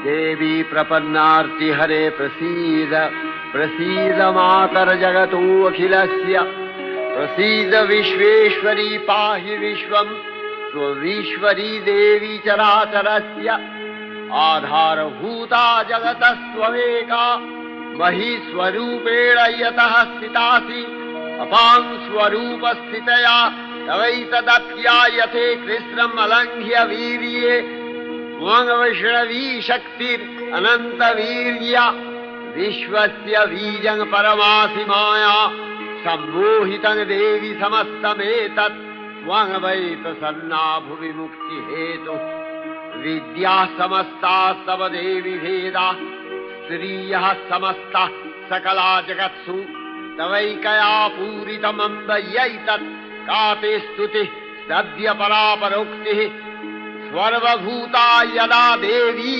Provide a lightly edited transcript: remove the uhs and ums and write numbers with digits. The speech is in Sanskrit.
देवी प्रपन्नार्ति हरे प्रसीद प्रसीद मातर जगतो अखिलस्य प्रसीद विश्वेश्वरी पाहि विश्वम् स्वविश्वरी देवी चराचरस्य आधारभूता जगतस्त्वमेका महीस्वरूपेण यतः स्थितासि अपां स्वरूपस्थितया तवैतदप्यायते कृष्णम् अलङ्घ्य वीर्ये वैष्णवी शक्तिरनन्तवीर्या विश्वस्य बीजं परमासि माया सम्मोहितं देवि समस्तमेतत् त्वं वै प्रसन्ना भुवि मुक्तिहेतुः विद्या समस्ता तव देवि भेदा स्त्रियः समस्ता सकला जगत्सु तवैकया पूरितमम्बयैतत् का ते स्तुतिः सद्य परापरोक्तिः सर्वभूता यदा देवी